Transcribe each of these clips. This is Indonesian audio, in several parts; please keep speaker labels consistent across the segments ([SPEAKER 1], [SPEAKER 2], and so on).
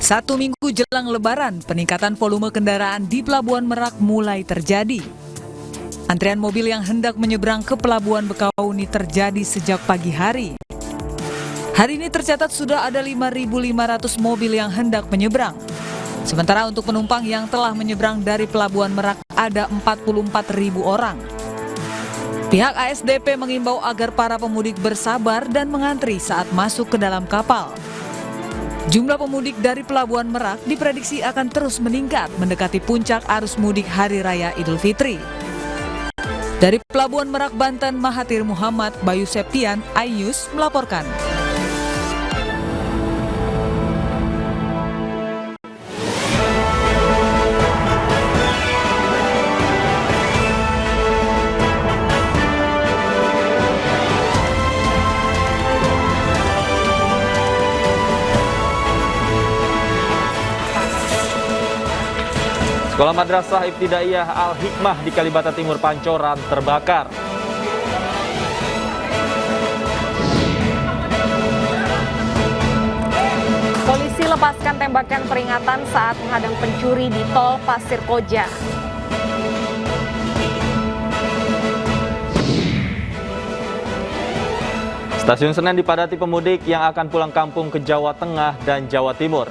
[SPEAKER 1] 1 minggu jelang Lebaran, peningkatan volume kendaraan di Pelabuhan Merak mulai terjadi. Antrian mobil yang hendak menyeberang ke Pelabuhan Bekauheni terjadi sejak pagi hari. Hari ini tercatat sudah ada 5.500 mobil yang hendak menyeberang. Sementara untuk penumpang yang telah menyeberang dari Pelabuhan Merak ada 44.000 orang. Pihak ASDP mengimbau agar para pemudik bersabar dan mengantri saat masuk ke dalam kapal. Jumlah pemudik dari Pelabuhan Merak diprediksi akan terus meningkat mendekati puncak arus mudik Hari Raya Idul Fitri. Dari Pelabuhan Merak, Banten, Mahathir Muhammad, Bayu Septian, iNews melaporkan.
[SPEAKER 2] Sekolah Madrasah Ibtidaiyah Al-Hikmah di Kalibata Timur, Pancoran terbakar.
[SPEAKER 3] Polisi lepaskan tembakan peringatan saat menghadang pencuri di tol Pasir Koja.
[SPEAKER 2] Stasiun Senen dipadati pemudik yang akan pulang kampung ke Jawa Tengah dan Jawa Timur.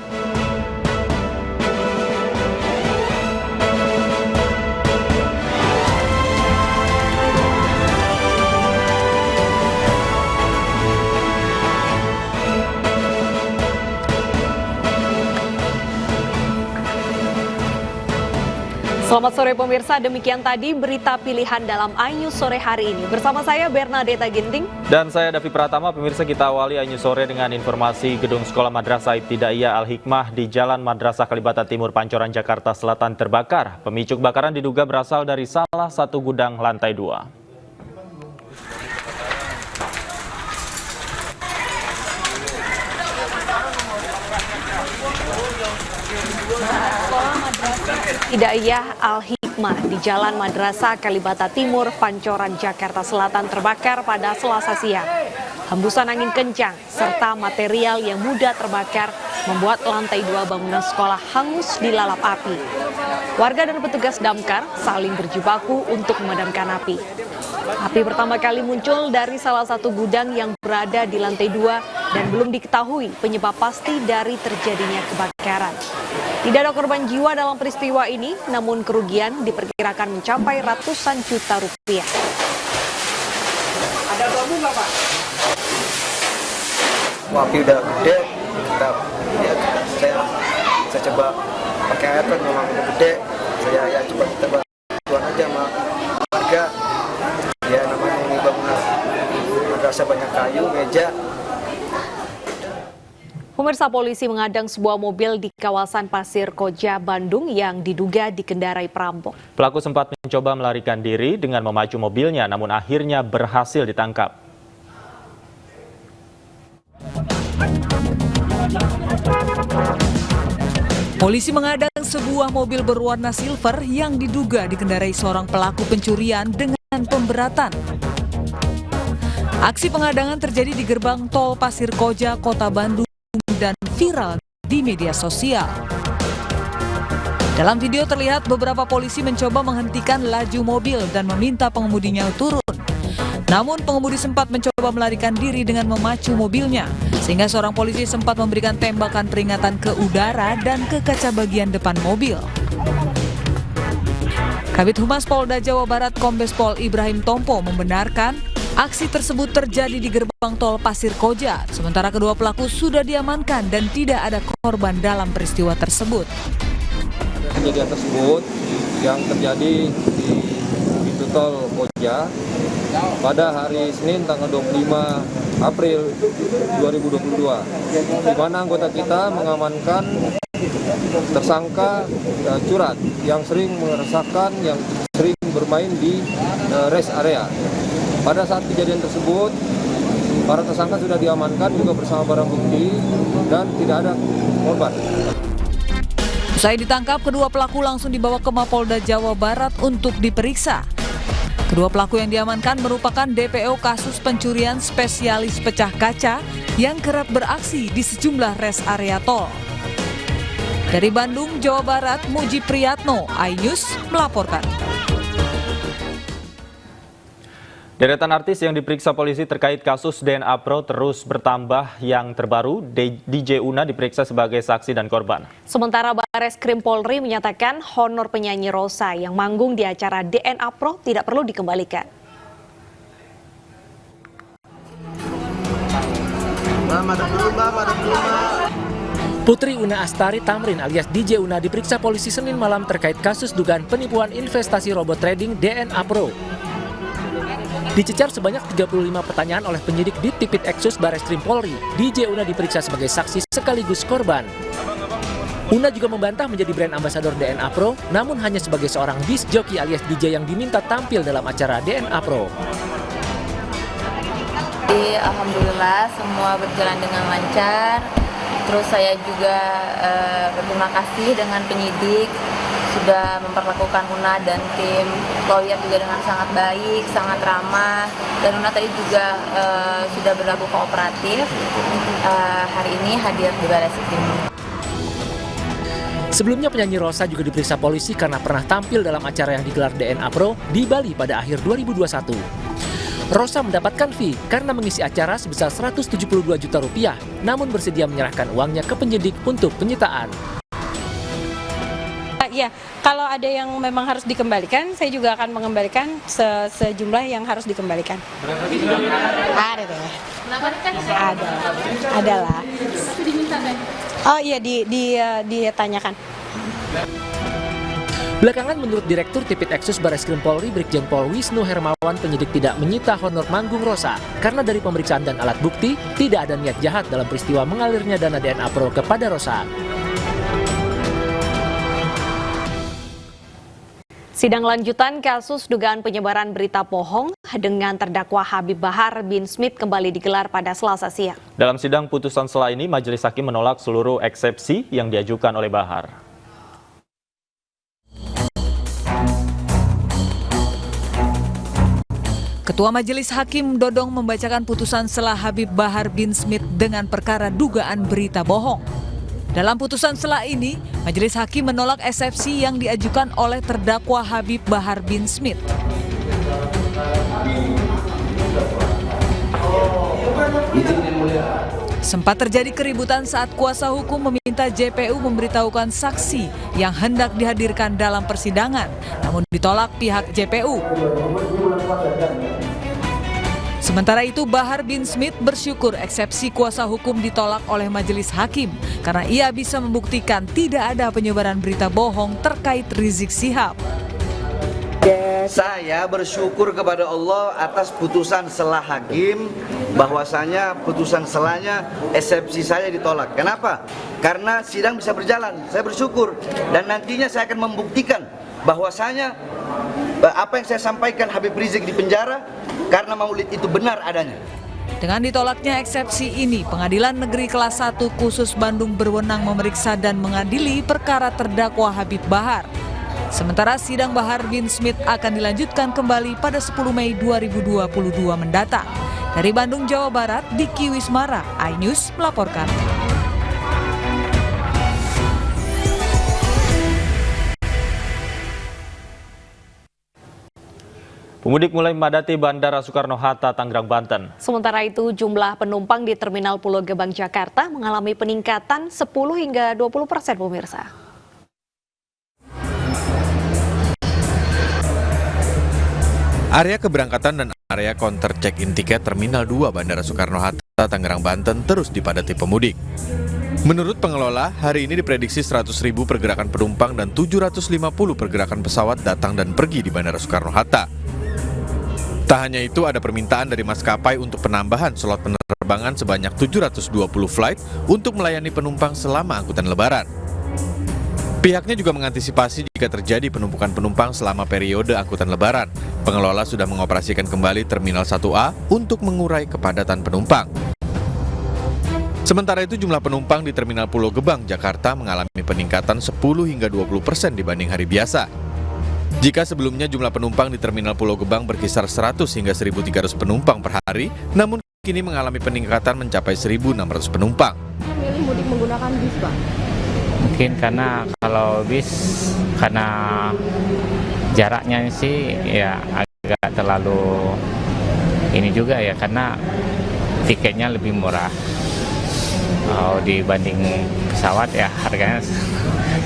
[SPEAKER 3] Selamat sore pemirsa, demikian tadi berita pilihan dalam iNews sore hari ini. Bersama saya Bernadetta Ginting.
[SPEAKER 2] Dan saya Davi Pratama. Pemirsa, kita awali iNews sore dengan informasi gedung Sekolah Madrasah Ibtidaiyah Al-Hikmah di Jalan Madrasah Kalibata Timur, Pancoran, Jakarta Selatan terbakar. Pemicu kebakaran diduga berasal dari salah satu gudang lantai 2.
[SPEAKER 3] Ibtidaiyah Al-Hikmah di Jalan Madrasah Kalibata Timur, Pancoran, Jakarta Selatan terbakar pada Selasa siang. Hembusan angin kencang serta material yang mudah terbakar membuat lantai 2 bangunan sekolah hangus dilalap api. Warga dan petugas damkar saling berjibaku untuk memadamkan api. Api pertama kali muncul dari salah satu gudang yang berada di lantai 2 dan belum diketahui penyebab pasti dari terjadinya kebakaran. Tidak ada korban jiwa dalam peristiwa ini, namun kerugian diperkirakan mencapai ratusan juta rupiah.
[SPEAKER 4] Ada bambu nggak, Pak? Api udah gede, saya coba pakai air kan memang udah gede, saya coba kita bantuan aja sama warga. Ya namanya ini bangunan madrasah banyak kayu, meja.
[SPEAKER 3] Pemirsa, polisi mengadang sebuah mobil di kawasan Pasir Koja, Bandung yang diduga dikendarai perampok.
[SPEAKER 2] Pelaku sempat mencoba melarikan diri dengan memacu mobilnya, namun akhirnya berhasil ditangkap.
[SPEAKER 1] Polisi mengadang sebuah mobil berwarna silver yang diduga dikendarai seorang pelaku pencurian dengan pemberatan. Aksi pengadangan terjadi di gerbang tol Pasir Koja, Kota Bandung, dan viral di media sosial. Dalam video terlihat beberapa polisi mencoba menghentikan laju mobil dan meminta pengemudinya turun. Namun pengemudi sempat mencoba melarikan diri dengan memacu mobilnya, sehingga seorang polisi sempat memberikan tembakan peringatan ke udara dan ke kaca bagian depan mobil. Kabid Humas Polda Jawa Barat Kombes Pol Ibrahim Tompo membenarkan aksi tersebut terjadi di gerbang tol Pasir Koja, sementara kedua pelaku sudah diamankan dan tidak ada korban dalam peristiwa tersebut.
[SPEAKER 5] Kejadian tersebut yang terjadi di pintu tol Koja pada hari Senin tanggal 25 April 2022, di mana anggota kita mengamankan tersangka curat yang sering meresahkan, yang sering bermain di rest area. Pada saat kejadian tersebut, para tersangka sudah diamankan juga bersama barang bukti dan tidak ada korban.
[SPEAKER 1] Usai ditangkap, kedua pelaku langsung dibawa ke Mapolda Jawa Barat untuk diperiksa. Kedua pelaku yang diamankan merupakan DPO kasus pencurian spesialis pecah kaca yang kerap beraksi di sejumlah rest area tol. Dari Bandung, Jawa Barat, Muji Priyatno, iNews melaporkan.
[SPEAKER 2] Deretan artis yang diperiksa polisi terkait kasus DNA Pro terus bertambah. Yang terbaru, DJ Una diperiksa sebagai saksi dan korban.
[SPEAKER 3] Sementara Bareskrim Polri menyatakan honor penyanyi Rosa yang manggung di acara DNA Pro tidak perlu dikembalikan.
[SPEAKER 6] Putri Una Astari Tamrin alias DJ Una diperiksa polisi Senin malam terkait kasus dugaan penipuan investasi robot trading DNA Pro. Dicecar sebanyak 35 pertanyaan oleh penyidik di Tipit-Eksus Bareskrim Polri, DJ Una diperiksa sebagai saksi sekaligus korban. Una juga membantah menjadi brand ambasador DNA Pro, namun hanya sebagai seorang disc jockey alias DJ yang diminta tampil dalam acara DNA Pro.
[SPEAKER 7] Alhamdulillah semua berjalan dengan lancar. Terus saya juga berterima kasih dengan penyidik sudah memperlakukan Una dan tim lawyer juga dengan sangat baik, sangat ramah. Dan Una tadi juga sudah berlaku kooperatif. Hari ini hadir di Bareskrim.
[SPEAKER 6] Sebelumnya penyanyi Rosa juga diperiksa polisi karena pernah tampil dalam acara yang digelar DNA Pro di Bali pada akhir 2021. Rosa mendapatkan fee karena mengisi acara sebesar 172 juta rupiah, namun bersedia menyerahkan uangnya ke penyidik untuk penyitaan.
[SPEAKER 8] Ya, kalau ada yang memang harus dikembalikan, saya juga akan mengembalikan sejumlah yang harus dikembalikan. Ada deh. Ada lah. Oh iya, ditanyakan.
[SPEAKER 6] Belakangan menurut Direktur Tipit-Eksus Bareskrim Polri Brigjen Pol Wisnu Hermawan, penyidik tidak menyita honor manggung Rosa karena dari pemeriksaan dan alat bukti tidak ada niat jahat dalam peristiwa mengalirnya dana DNA Pro kepada Rosa.
[SPEAKER 3] Sidang lanjutan kasus dugaan penyebaran berita bohong dengan terdakwa Habib Bahar bin Smith kembali digelar pada Selasa siang.
[SPEAKER 2] Dalam sidang putusan sela ini, majelis hakim menolak seluruh eksepsi yang diajukan oleh Bahar.
[SPEAKER 1] Ketua Majelis Hakim Dodong membacakan putusan sela Habib Bahar bin Smith dengan perkara dugaan berita bohong. Dalam putusan sela ini, Majelis Hakim menolak eksepsi yang diajukan oleh terdakwa Habib Bahar bin Smith. Sempat terjadi keributan saat kuasa hukum meminta JPU memberitahukan saksi yang hendak dihadirkan dalam persidangan, namun ditolak pihak JPU. Sementara itu, Bahar bin Smith bersyukur eksepsi kuasa hukum ditolak oleh majelis hakim karena ia bisa membuktikan tidak ada penyebaran berita bohong terkait Rizik Syihab.
[SPEAKER 9] Saya bersyukur kepada Allah atas putusan sela hakim, bahwasanya putusan selanya eksepsi saya ditolak. Kenapa? Karena sidang bisa berjalan. Saya bersyukur dan nantinya saya akan membuktikan bahwasanya apa yang saya sampaikan Habib Rizik di penjara karena maulid itu benar adanya.
[SPEAKER 1] Dengan ditolaknya eksepsi ini, Pengadilan Negeri Kelas 1 Khusus Bandung berwenang memeriksa dan mengadili perkara terdakwa Habib Bahar. Sementara sidang Bahar bin Smith akan dilanjutkan kembali pada 10 Mei 2022 mendatang. Dari Bandung, Jawa Barat, Diki Wismara, iNews melaporkan.
[SPEAKER 2] Pemudik mulai memadati Bandara Soekarno-Hatta, Tangerang, Banten.
[SPEAKER 3] Sementara itu, jumlah penumpang di Terminal Pulau Gebang, Jakarta mengalami peningkatan 10 hingga 20% pemirsa.
[SPEAKER 10] Area keberangkatan dan area counter check-in tiket Terminal 2 Bandara Soekarno-Hatta, Tangerang, Banten terus dipadati pemudik. Menurut pengelola, hari ini diprediksi 100.000 pergerakan penumpang dan 750 pergerakan pesawat datang dan pergi di Bandara Soekarno-Hatta. Tak hanya itu, ada permintaan dari maskapai untuk penambahan slot penerbangan sebanyak 720 flight untuk melayani penumpang selama angkutan Lebaran. Pihaknya juga mengantisipasi jika terjadi penumpukan penumpang selama periode angkutan Lebaran. Pengelola sudah mengoperasikan kembali Terminal 1A untuk mengurai kepadatan penumpang. Sementara itu, jumlah penumpang di Terminal Pulau Gebang, Jakarta mengalami peningkatan 10 hingga 20% dibanding hari biasa. Jika sebelumnya jumlah penumpang di Terminal Pulau Gebang berkisar 100 hingga 1.300 penumpang per hari, namun kini mengalami peningkatan mencapai 1.600 penumpang.
[SPEAKER 8] Milih mudik menggunakan bis, Pak?
[SPEAKER 11] Mungkin karena kalau bis, karena jaraknya sih ya agak terlalu ini juga ya, karena tiketnya lebih murah. Kalau dibanding pesawat ya harganya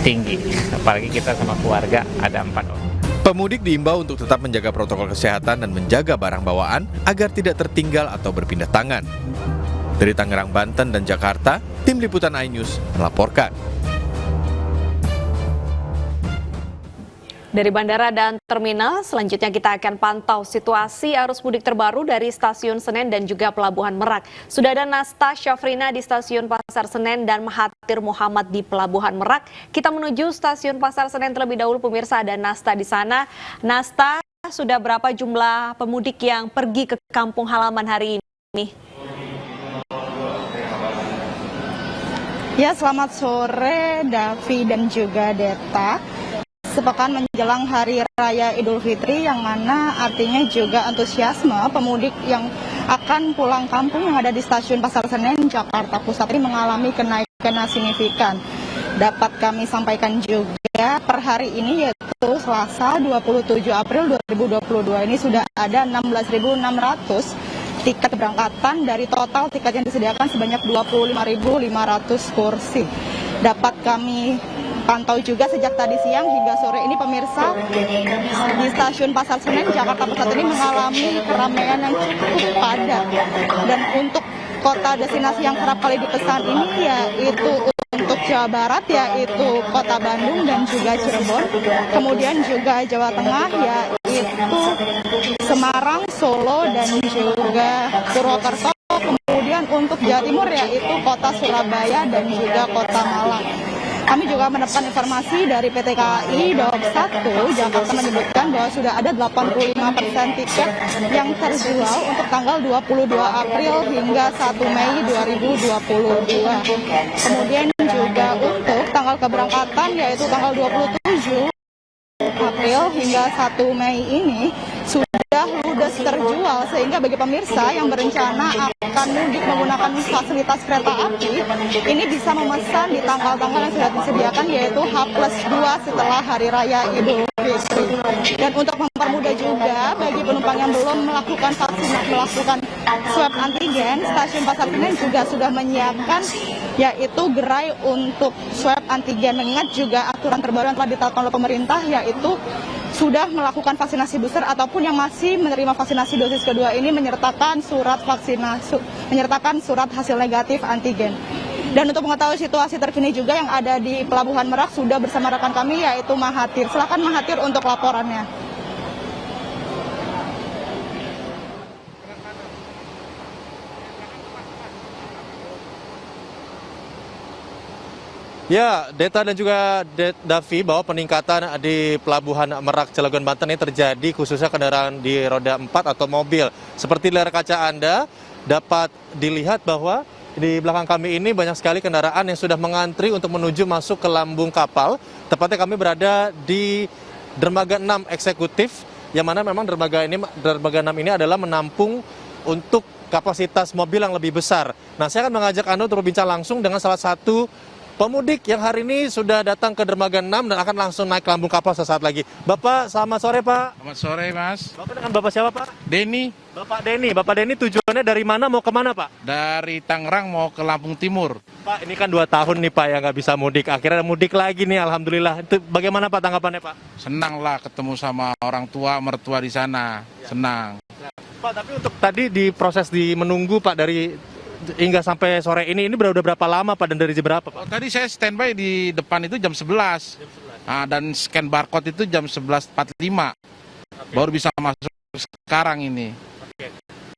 [SPEAKER 11] tinggi, apalagi kita sama keluarga ada 4 orang.
[SPEAKER 10] Pemudik diimbau untuk tetap menjaga protokol kesehatan dan menjaga barang bawaan agar tidak tertinggal atau berpindah tangan. Dari Tangerang, Banten, dan Jakarta, Tim Liputan iNews melaporkan.
[SPEAKER 3] Dari bandara dan terminal, selanjutnya kita akan pantau situasi arus mudik terbaru dari Stasiun Senen dan juga Pelabuhan Merak. Sudah ada Nasta Syafrina di Stasiun Pasar Senen dan Mahathir Muhammad di Pelabuhan Merak. Kita menuju Stasiun Pasar Senen terlebih dahulu, pemirsa, ada Nasta di sana. Nasta, sudah berapa jumlah pemudik yang pergi ke kampung halaman hari ini?
[SPEAKER 12] Ya, selamat sore Davi dan juga Deta. Sepekan menjelang Hari Raya Idul Fitri, yang mana artinya juga antusiasme pemudik yang akan pulang kampung yang ada di Stasiun Pasar Senen, Jakarta Pusat ini mengalami kenaikan signifikan. Dapat kami sampaikan juga per hari ini, yaitu Selasa 27 April 2022 ini sudah ada 16.600 tiket keberangkatan dari total tiket yang disediakan sebanyak 25.500 kursi. Dapat kami pantau juga sejak tadi siang hingga sore ini, pemirsa, di Stasiun Pasar Senen, Jakarta Pusat ini mengalami keramaian yang cukup padat. Dan untuk kota destinasi yang kerap kali dipesan ini yaitu untuk Jawa Barat, yaitu Kota Bandung dan juga Cirebon. Kemudian juga Jawa Tengah, yaitu Semarang, Solo, dan juga Purwokerto. Kemudian untuk Jawa Timur, yaitu Kota Surabaya dan juga Kota Malang. Kami juga mendapatkan informasi dari PT KAI Daob 1 Jakarta menyebutkan bahwa sudah ada 85% tiket yang terjual untuk tanggal 22 April hingga 1 Mei 2022. Kemudian juga untuk tanggal keberangkatan yaitu tanggal 27 April hingga 1 Mei ini sudah ludes terjual, sehingga bagi pemirsa yang berencana akan mudik menggunakan fasilitas kereta api ini bisa memesan di tanggal-tanggal yang sudah disediakan, yaitu H+2 setelah Hari Raya Idul Fitri. Dan untuk mempermudah juga bagi penumpang yang belum melakukan swab antigen, Stasiun Pasar Senen juga sudah menyiapkan yaitu gerai untuk swab antigen, mengingat juga aturan terbaru yang telah ditetapkan oleh pemerintah, yaitu sudah melakukan vaksinasi booster ataupun yang masih menerima vaksinasi dosis kedua ini menyertakan surat hasil negatif antigen. Dan untuk mengetahui situasi terkini juga yang ada di Pelabuhan Merak sudah bersama rekan kami yaitu Mahathir. Silakan Mahathir untuk laporannya.
[SPEAKER 10] Ya, Deta dan juga Davi, bahwa peningkatan di Pelabuhan Merak Cilegon, Banten ini terjadi khususnya kendaraan di roda 4 atau mobil. Seperti di layar kaca Anda dapat dilihat bahwa di belakang kami ini banyak sekali kendaraan yang sudah mengantri untuk menuju masuk ke lambung kapal. Tepatnya kami berada di dermaga 6 eksekutif, yang mana memang dermaga 6 ini adalah menampung untuk kapasitas mobil yang lebih besar. Nah, saya akan mengajak Anda untuk berbincang langsung dengan salah satu pemudik yang hari ini sudah datang ke dermaga 6 dan akan langsung naik ke lambung kapal sesaat lagi. Bapak, selamat sore Pak.
[SPEAKER 13] Selamat sore Mas.
[SPEAKER 10] Bapak dengan Bapak siapa Pak?
[SPEAKER 13] Denny.
[SPEAKER 10] Bapak Denny tujuannya dari mana mau kemana Pak?
[SPEAKER 13] Dari Tangerang mau ke Lampung Timur.
[SPEAKER 10] Pak, ini kan 2 tahun nih Pak yang nggak bisa mudik. Akhirnya mudik lagi nih, Alhamdulillah. Itu bagaimana Pak tanggapannya Pak?
[SPEAKER 13] Senang lah ketemu sama orang tua, mertua di sana. Senang.
[SPEAKER 10] Pak, tapi untuk tadi di proses menunggu Pak dari hingga sampai sore ini udah berapa lama Pak dan dari jam berapa Pak?
[SPEAKER 13] Tadi saya standby di depan itu jam 11. Nah, dan scan barcode itu jam 11.45. Baru bisa masuk sekarang ini.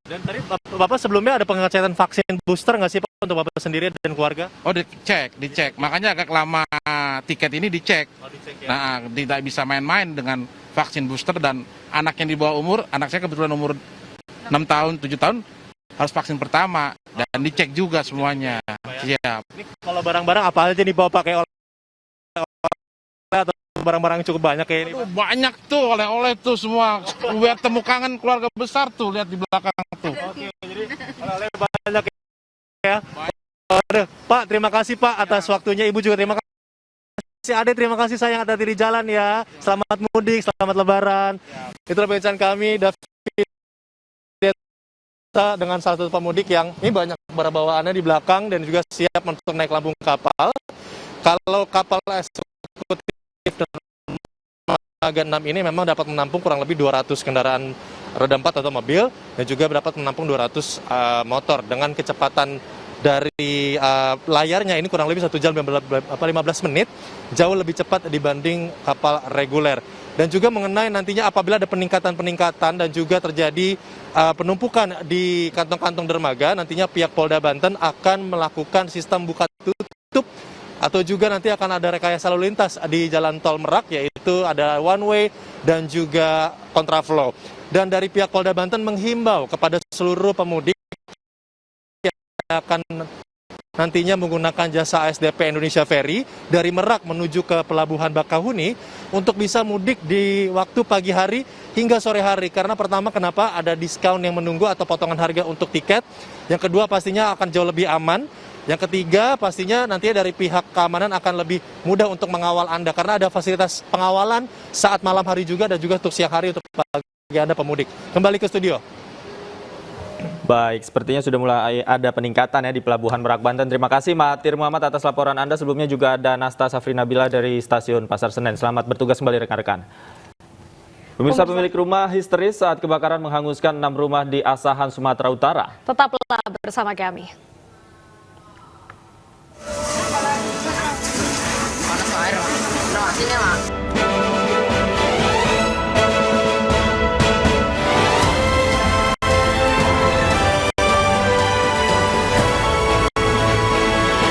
[SPEAKER 10] Dan tadi Bapak sebelumnya ada pengecekan vaksin booster nggak sih Pak untuk Bapak sendiri dan keluarga?
[SPEAKER 13] Oh, dicek. Makanya agak lama tiket ini dicek.
[SPEAKER 10] Ya?
[SPEAKER 13] Nah, tidak bisa main-main dengan vaksin booster, dan anak yang di bawah umur, anak saya kebetulan umur 6 tahun, 7 tahun, harus vaksin pertama dan dicek juga semuanya. Siap.
[SPEAKER 10] Ini kalau barang-barang apa aja nih Bapak pakai oleh-oleh atau barang-barang cukup banyak kayak ini?
[SPEAKER 13] Banyak tuh oleh-oleh tuh semua. Lihat temu kangen keluarga besar tuh, lihat di belakang tuh.
[SPEAKER 10] Oke, jadi oleh-oleh banyak ya. Pak, terima kasih Pak atas waktunya. Ibu juga terima kasih.
[SPEAKER 14] kasih Ade, terima kasih sayang hati-hati di jalan ya. Selamat mudik, selamat lebaran. Itulah perbincangan kami, David, dengan salah satu pemudik yang ini banyak barang bawaannya di belakang dan juga siap untuk naik lambung kapal. Kalau kapal eksekutif dermaga 6 ini memang dapat menampung kurang lebih 200 kendaraan roda 4 atau mobil dan juga dapat menampung 200 motor dengan kecepatan dari layarnya ini kurang lebih 1 jam 15 menit, jauh lebih cepat dibanding kapal reguler. Dan juga mengenai nantinya apabila ada peningkatan dan juga terjadi penumpukan di kantong-kantong dermaga, nantinya pihak Polda Banten akan melakukan sistem buka tutup atau juga nanti akan ada rekayasa lalu lintas di Jalan Tol Merak, yaitu ada one way dan juga kontraflow. Dan dari pihak Polda Banten menghimbau kepada seluruh pemudik akan nantinya menggunakan jasa ASDP Indonesia Ferry dari Merak menuju ke Pelabuhan Bakahuni untuk bisa mudik di waktu pagi hari hingga sore hari. Karena pertama, kenapa ada diskon yang menunggu atau potongan harga untuk tiket. Yang kedua, pastinya akan jauh lebih aman. Yang ketiga, pastinya nantinya dari pihak keamanan akan lebih mudah untuk mengawal Anda karena ada fasilitas pengawalan saat malam hari juga dan juga untuk siang hari untuk bagi Anda pemudik. Kembali ke studio.
[SPEAKER 2] Baik, sepertinya sudah mulai ada peningkatan ya di Pelabuhan Merak, Banten. Terima kasih Mahathir Muhammad atas laporan Anda. Sebelumnya juga ada Nasta Safri Nabila dari Stasiun Pasar Senen. Selamat bertugas kembali rekan-rekan. Pemirsa, pemilik rumah histeris saat kebakaran menghanguskan 6 rumah di Asahan, Sumatera Utara.
[SPEAKER 3] Tetaplah bersama kami.